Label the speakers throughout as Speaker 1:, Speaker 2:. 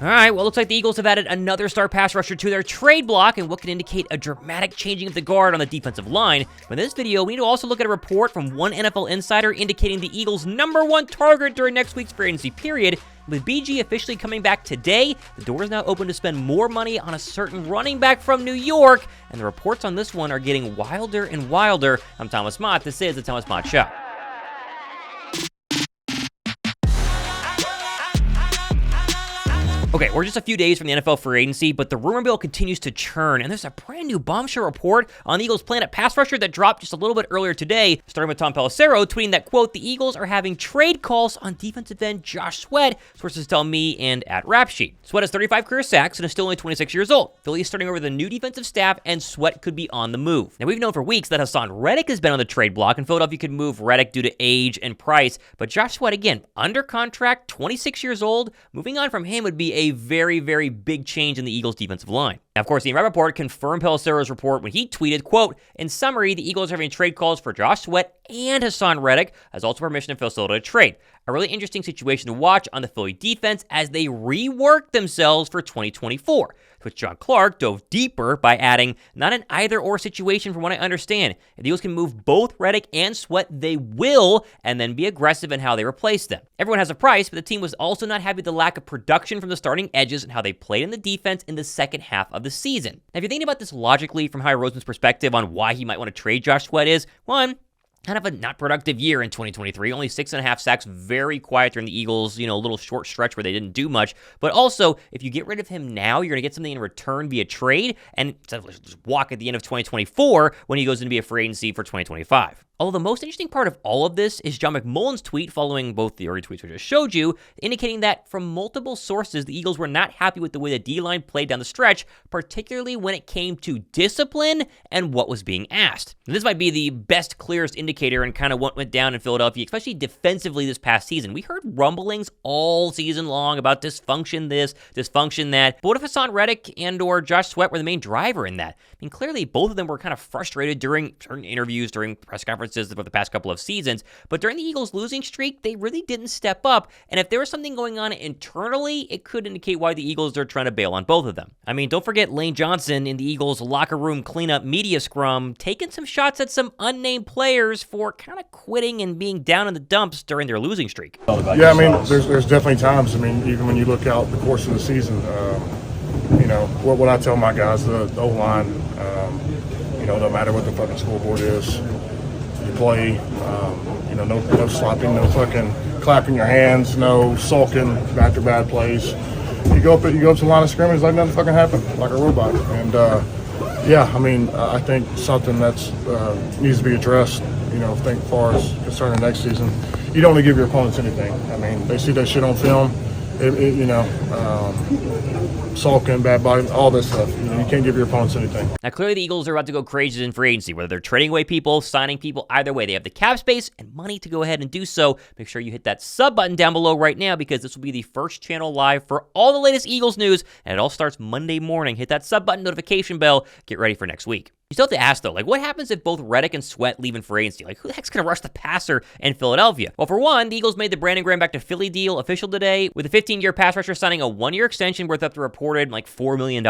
Speaker 1: All right, well, it looks like the Eagles have added another star pass rusher to their trade block and what can indicate a dramatic changing of the guard on the defensive line. But in this video, we need to also look at a report from one NFL insider indicating the Eagles' #1 target during next week's free agency period. With BG officially coming back today, the door is now open to spend more money on a certain running back from New York, and the reports on this one are getting wilder and wilder. I'm Thomas Mott. This is the Thomas Mott Show. Okay, we're just a few days from the NFL free agency, but the rumor mill continues to churn, and there's a brand new bombshell report on the Eagles' plan at pass rusher that dropped just a little bit earlier today, starting with Tom Pelissero tweeting that, quote, the Eagles are having trade calls on defensive end Josh Sweat, sources tell me and at Rap Sheet. Sweat has 35 career sacks and is still only 26 years old. Philly is starting over the new defensive staff, and Sweat could be on the move. Now, we've known for weeks that Haason Reddick has been on the trade block, and Philadelphia could move Reddick due to age and price, but Josh Sweat, again, under contract, 26 years old, moving on from him would be a very, very big change in the Eagles' defensive line. Now, of course, Ian Rapoport confirmed Pelissero's report when he tweeted, quote, in summary, the Eagles are having trade calls for Josh Sweat and Haason Reddick, as also permission to facilitate a trade. A really interesting situation to watch on the Philly defense as they rework themselves for 2024. Which John Clark dove deeper by adding, not an either-or situation from what I understand. If the Eagles can move both Reddick and Sweat, they will, and then be aggressive in how they replace them. Everyone has a price, but the team was also not happy with the lack of production from the starting edges and how they played in the defense in the second half of the season. Now, if you're thinking about this logically from Howie Roseman's perspective on why he might want to trade Josh Sweat is, one, kind of a not productive year in 2023. Only 6.5 sacks, very quiet during the Eagles, little short stretch where they didn't do much. But also, if you get rid of him now, you're going to get something in return via trade and instead of just walk at the end of 2024 when he goes into be a free agency for 2025. Although the most interesting part of all of this is John McMullen's tweet following both the early tweets we just showed you, indicating that from multiple sources, the Eagles were not happy with the way the D-line played down the stretch, particularly when it came to discipline and what was being asked. And this might be the best, clearest indicator and kind of what went down in Philadelphia, especially defensively this past season. We heard rumblings all season long about dysfunction this, dysfunction that. But what if Haason Reddick and or Josh Sweat were the main driver in that? I mean, clearly both of them were kind of frustrated during certain interviews, during press conferences for the past couple of seasons, but during the Eagles' losing streak, they really didn't step up, and if there was something going on internally, it could indicate why the Eagles are trying to bail on both of them. I mean, don't forget Lane Johnson in the Eagles' locker room cleanup media scrum, taking some shots at some unnamed players for kind of quitting and being down in the dumps during their losing streak.
Speaker 2: Yeah, I mean, there's definitely times, even when you look out the course of the season, what I tell my guys, the O-line, no matter what the fucking scoreboard is, you play, no slopping, no fucking clapping your hands, no sulking after bad plays. You go up to the line of scrimmage like nothing fucking happened, like a robot. And I think something that's needs to be addressed. Think as far as concerning next season, you don't want to give your opponents anything. I mean, they see that shit on film. Sulking, bad body, all this stuff. You can't give your opponents anything.
Speaker 1: Now, clearly the Eagles are about to go crazy in free agency, whether they're trading away people, signing people, either way. They have the cap space and money to go ahead and do so. Make sure you hit that sub button down below right now because this will be the first channel live for all the latest Eagles news, and it all starts Monday morning. Hit that sub button, notification bell, get ready for next week. You still have to ask, though, what happens if both Reddick and Sweat leave in free agency? Who the heck's going to rush the passer in Philadelphia? Well, for one, the Eagles made the Brandon Graham back to Philly deal official today, with a 15-year pass rusher signing a 1-year extension worth up to reported $4 million.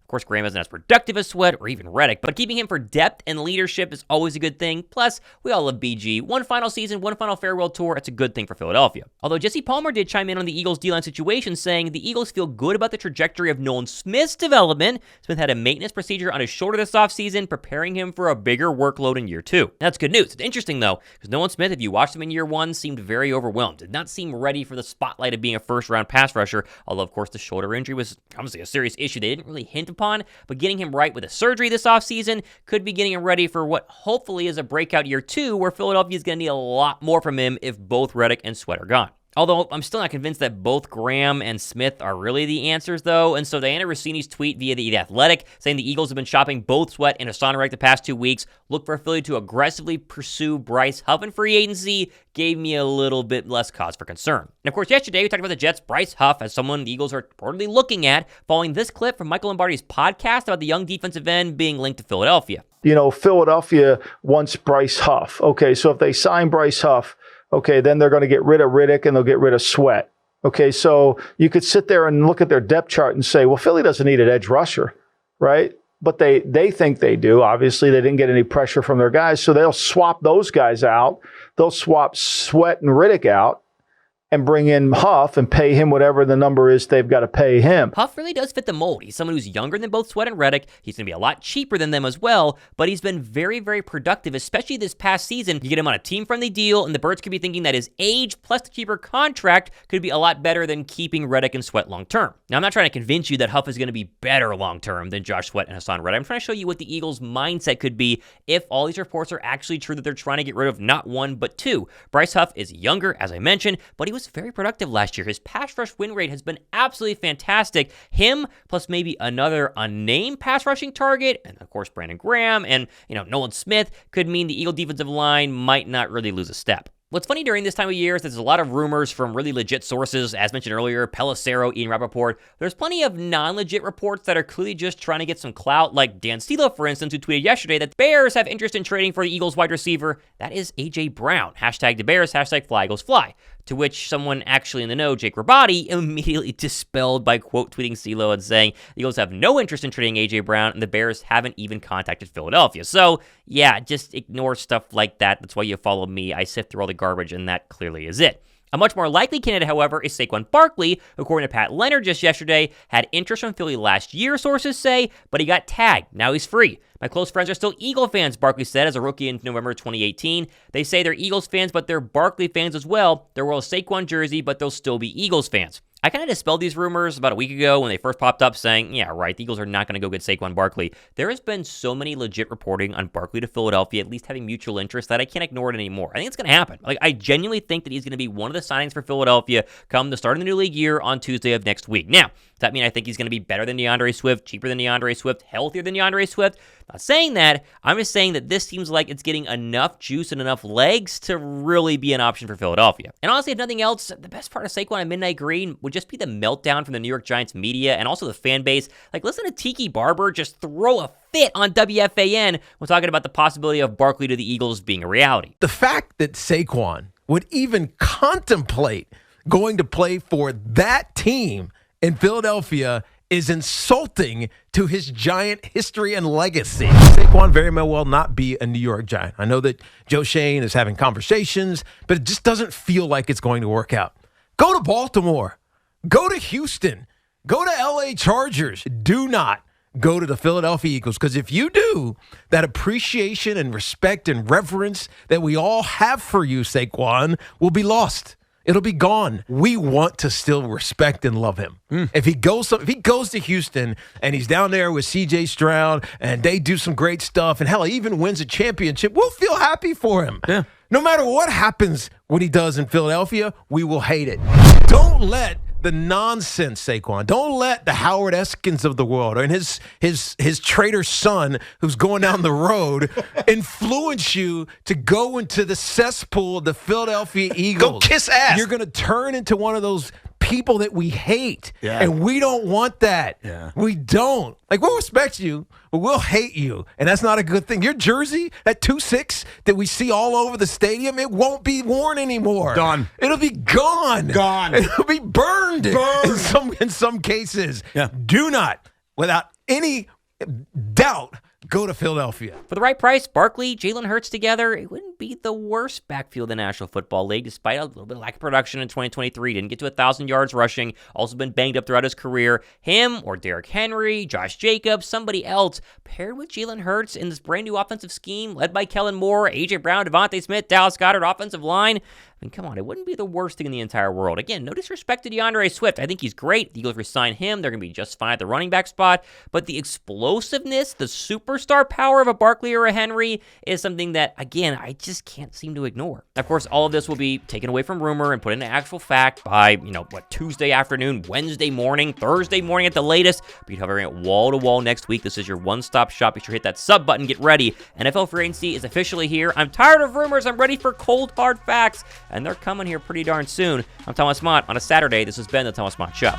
Speaker 1: Of course, Graham isn't as productive as Sweat or even Reddick, but keeping him for depth and leadership is always a good thing. Plus, we all love BG. One final season, one final farewell tour, it's a good thing for Philadelphia. Although Jesse Palmer did chime in on the Eagles' D-line situation, saying the Eagles feel good about the trajectory of Nolan Smith's development. Smith had a maintenance procedure on his shoulder this offseason, preparing him for a bigger workload in year 2. That's good news. It's interesting, though, because Nolan Smith, if you watched him in year 1, seemed very overwhelmed. Did not seem ready for the spotlight of being a first-round pass rusher, although, of course, the shoulder injury was obviously a serious issue they didn't really hint upon, but getting him right with a surgery this offseason could be getting him ready for what hopefully is a breakout year 2, where Philadelphia is going to need a lot more from him if both Reddick and Sweat are gone. Although I'm still not convinced that both Graham and Smith are really the answers, though. And so Diana Rossini's tweet via The Athletic saying the Eagles have been shopping both Sweat and Haason Reddick the past 2 weeks. Look for Philly to aggressively pursue Bryce Huff in free agency gave me a little bit less cause for concern. And of course, yesterday we talked about the Jets' Bryce Huff as someone the Eagles are reportedly looking at, following this clip from Michael Lombardi's podcast about the young defensive end being linked to Philadelphia.
Speaker 3: Philadelphia wants Bryce Huff. Okay, so if they sign Bryce Huff, okay, then they're going to get rid of Reddick and they'll get rid of Sweat. Okay, so you could sit there and look at their depth chart and say, well, Philly doesn't need an edge rusher, right? But they think they do. Obviously, they didn't get any pressure from their guys, so they'll swap those guys out. They'll swap Sweat and Reddick out and bring in Huff and pay him whatever the number is they've got to pay him.
Speaker 1: Huff really does fit the mold. He's someone who's younger than both Sweat and Reddick. He's going to be a lot cheaper than them as well, but he's been very, very productive, especially this past season. You get him on a team-friendly deal, and the Birds could be thinking that his age plus the cheaper contract could be a lot better than keeping Reddick and Sweat long-term. Now, I'm not trying to convince you that Huff is going to be better long-term than Josh Sweat and Haason Reddick. I'm trying to show you what the Eagles' mindset could be if all these reports are actually true that they're trying to get rid of not one, but two. Bryce Huff is younger, as I mentioned, but he was very productive last year. His pass rush win rate has been absolutely fantastic. Him plus maybe another unnamed pass rushing target, and of course Brandon Graham and Nolan Smith could mean the Eagle defensive line might not really lose a step. What's funny during this time of year is there's a lot of rumors from really legit sources, as mentioned earlier, Pelissero, Ian Rapoport. There's plenty of non-legit reports that are clearly just trying to get some clout, like Dan Stilo, for instance, who tweeted yesterday that the Bears have interest in trading for the Eagles wide receiver. That is A.J. Brown. Hashtag the Bears, hashtag Fly Eagles Fly. To which someone actually in the know, Jake Rabati, immediately dispelled by quote tweeting Stilo and saying the Eagles have no interest in trading A.J. Brown and the Bears haven't even contacted Philadelphia. So yeah, just ignore stuff like that. That's why you follow me. I sift through all the garbage, and that clearly is it. A much more likely candidate, however, is Saquon Barkley, who, according to Pat Leonard just yesterday, had interest from Philly last year, sources say, but he got tagged. Now he's free. My close friends are still Eagle fans, Barkley said as a rookie in November 2018. They say they're Eagles fans, but they're Barkley fans as well. They'll wear a Saquon jersey, but they'll still be Eagles fans. I kind of dispelled these rumors about a week ago when they first popped up saying, yeah, right, the Eagles are not going to go get Saquon Barkley. There has been so many legit reporting on Barkley to Philadelphia, at least having mutual interest, that I can't ignore it anymore. I think it's going to happen. I genuinely think that he's going to be one of the signings for Philadelphia come the start of the new league year on Tuesday of next week. Now, does that mean I think he's going to be better than DeAndreSwift, cheaper than DeAndreSwift, healthier than DeAndreSwift? I'm not saying that. I'm just saying that this seems like it's getting enough juice and enough legs to really be an option for Philadelphia. And honestly, if nothing else, the best part of Saquon at Midnight Green would just be the meltdown from the New York Giants media and also the fan base. Listen to Tiki Barber just throw a fit on WFAN when talking about the possibility of Barkley to the Eagles being a reality.
Speaker 4: The fact that Saquon would even contemplate going to play for that team in Philadelphia is insulting to his Giant history and legacy. Saquon very well not be a New York Giant. I know that Joe Shane is having conversations, but it just doesn't feel like it's going to work out. Go to Baltimore. Go to Houston. Go to LA Chargers. Do not go to the Philadelphia Eagles, because if you do, that appreciation and respect and reverence that we all have for you, Saquon, will be lost. It'll be gone. We want to still respect and love him. If he goes to Houston and he's down there with C.J. Stroud and they do some great stuff, and hell, he even wins a championship, we'll feel happy for him. Yeah. No matter what happens when he does in Philadelphia, we will hate it. Don't let the nonsense, Saquon. Don't let the Howard Eskins of the world or his traitor son who's going down the road influence you to go into the cesspool of the Philadelphia Eagles.
Speaker 5: Go kiss ass.
Speaker 4: You're going to turn into one of those people that we hate. Yeah. And we don't want that. Yeah. We don't. We'll respect you, but we'll hate you. And that's not a good thing. Your jersey, that 2-6 that we see all over the stadium, it won't be worn anymore.
Speaker 5: Gone.
Speaker 4: It'll be gone.
Speaker 5: Gone.
Speaker 4: It'll be burned. In some cases. Yeah. Do not, without any doubt, go to Philadelphia.
Speaker 1: For the right price, Barkley, Jalen Hurts together, it wouldn't be the worst backfield in the National Football League, despite a little bit of lack of production in 2023. Didn't get to 1,000 yards rushing, also been banged up throughout his career. Him or Derrick Henry, Josh Jacobs, somebody else, paired with Jalen Hurts in this brand new offensive scheme, led by Kellen Moore, A.J. Brown, Devontae Smith, Dallas Goedert, offensive line. I mean, come on, it wouldn't be the worst thing in the entire world. Again, no disrespect to DeAndreSwift. I think he's great. The Eagles resign him. They're going to be just fine at the running back spot. But the explosiveness, the superstar power of a Barkley or a Henry is something that, again, I just can't seem to ignore. Of course, all of this will be taken away from rumor and put into actual fact by, Tuesday afternoon, Wednesday morning, Thursday morning at the latest. But you'd have everything wall to wall next week. This is your one-stop shop. Be sure to hit that sub button. Get ready. NFL free agency is officially here. I'm tired of rumors. I'm ready for cold, hard facts. And they're coming here pretty darn soon. I'm Thomas Mott. On a Saturday, this has been the Thomas Mott Show.